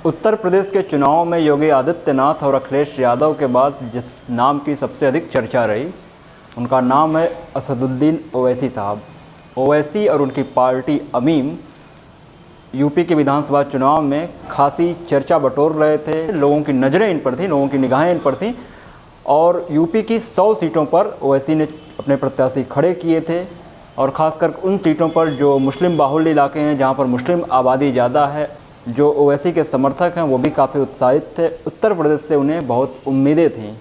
उत्तर प्रदेश के चुनाव में योगी आदित्यनाथ और अखिलेश यादव के बाद जिस नाम की सबसे अधिक चर्चा रही, उनका नाम है असदुद्दीन ओवैसी साहब। ओवैसी और उनकी पार्टी अमीम यूपी के विधानसभा चुनाव में खासी चर्चा बटोर रहे थे। लोगों की नज़रें इन पर थीं, लोगों की निगाहें इन पर थीं और यूपी की 100 सीटों पर ओवैसी ने अपने प्रत्याशी खड़े किए थे और ख़ासकर उन सीटों पर जो मुस्लिम बाहुल्य इलाके हैं, जहां पर मुस्लिम आबादी ज़्यादा है। जो ओवैसी के समर्थक हैं वो भी काफ़ी उत्साहित थे। उत्तर प्रदेश से उन्हें बहुत उम्मीदें थीं,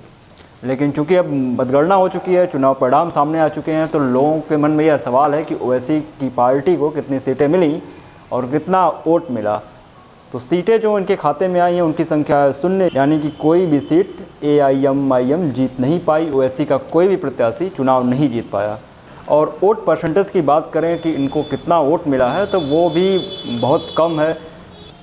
लेकिन चूंकि अब मतगणना हो चुकी है, चुनाव परिणाम सामने आ चुके हैं, तो लोगों के मन में यह सवाल है कि ओवैसी की पार्टी को कितनी सीटें मिली और कितना वोट मिला। तो सीटें जो इनके खाते में आई हैं उनकी संख्या है 0, यानी कि कोई भी सीट AIMIM जीत नहीं पाई। ओवैसी का कोई भी प्रत्याशी चुनाव नहीं जीत पाया। और वोट परसेंटेज की बात करें कि इनको कितना वोट मिला है, तो वो भी बहुत कम है,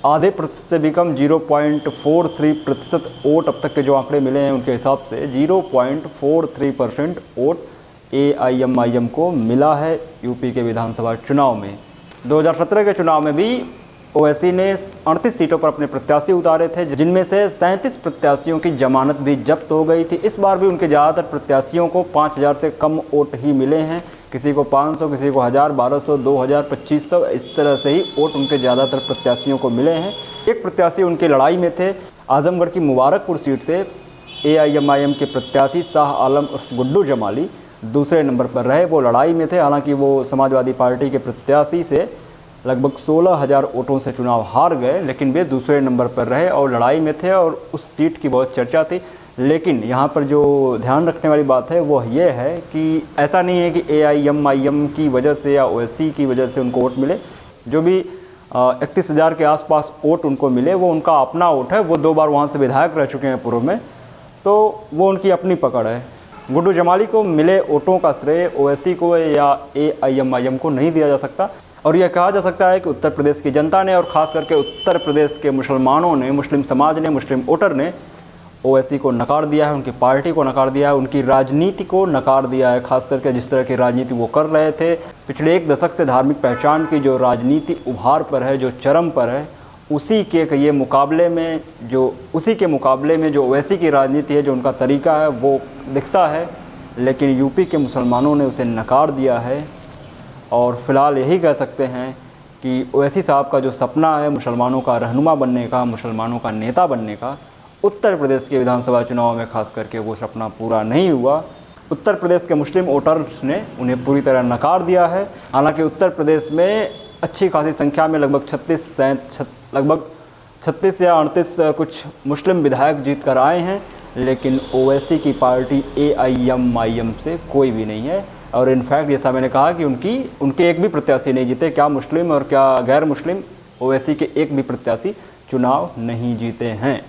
आधे प्रतिशत से भी कम। 0.43% वोट अब तक के जो आंकड़े मिले हैं उनके हिसाब से 0.43% वोट AIMIM को मिला है यूपी के विधानसभा चुनाव में। 2017 के चुनाव में भी ओवैसी ने 38 सीटों पर अपने प्रत्याशी उतारे थे, जिनमें से 37 प्रत्याशियों की जमानत भी जब्त हो गई थी। इस बार भी उनके ज़्यादातर प्रत्याशियों को 5000 से कम वोट ही मिले हैं। किसी को 500, किसी को 1000, 1200, 2000, 2500, इस तरह से ही वोट उनके ज़्यादातर प्रत्याशियों को मिले हैं। एक प्रत्याशी उनकी लड़ाई में थे। आजमगढ़ की मुबारकपुर सीट से AIMIM के प्रत्याशी शाह आलम उर्फ गुड्डू जमाली दूसरे नंबर पर रहे। वो लड़ाई में थे, हालांकि वो समाजवादी पार्टी के प्रत्याशी से लगभग 16000 वोटों से चुनाव हार गए, लेकिन वे दूसरे नंबर पर रहे और लड़ाई में थे और उस सीट की बहुत चर्चा थी। लेकिन यहाँ पर जो ध्यान रखने वाली बात है वो ये है कि ऐसा नहीं है कि AIMIM की वजह से या ओवैसी की वजह से उनको वोट मिले। जो भी 31,000 के आसपास वोट उनको मिले वो उनका अपना वोट है। वो 2 बार वहाँ से विधायक रह चुके हैं पूर्व में, तो वो उनकी अपनी पकड़ है। गुड्डू जमाली को मिले वोटों का श्रेय ओवैसी को या AIMIM को नहीं दिया जा सकता। और यह कहा जा सकता है कि उत्तर प्रदेश की जनता ने और ख़ास करके उत्तर प्रदेश के मुसलमानों ने, मुस्लिम समाज ने, मुस्लिम वोटर ने ओवैसी को नकार दिया है, उनकी पार्टी को नकार दिया है, उनकी राजनीति को नकार दिया है। खास करके जिस तरह की राजनीति वो कर रहे थे पिछले 1 दशक से, धार्मिक पहचान की जो राजनीति उभार पर है, जो चरम पर है, उसी के मुकाबले में जो ओवैसी की राजनीति है, जो उनका तरीका है वो दिखता है। लेकिन यूपी के मुसलमानों ने उसे नकार दिया है और फ़िलहाल यही कह सकते हैं कि ओवैसी साहब का जो सपना है मुसलमानों का रहनुमा बनने का, मुसलमानों का नेता बनने का, उत्तर प्रदेश के विधानसभा चुनाव में खास करके वो सपना पूरा नहीं हुआ। उत्तर प्रदेश के मुस्लिम वोटर्स ने उन्हें पूरी तरह नकार दिया है। हालांकि उत्तर प्रदेश में अच्छी खासी संख्या में लगभग 36 या 38 कुछ मुस्लिम विधायक जीत कर आए हैं, लेकिन ओवैसी की पार्टी AIMIM से कोई भी नहीं है। और इनफैक्ट जैसा मैंने कहा कि उनके एक भी प्रत्याशी नहीं जीते, क्या मुस्लिम और क्या गैर मुस्लिम, ओवैसी के एक भी प्रत्याशी चुनाव नहीं जीते हैं।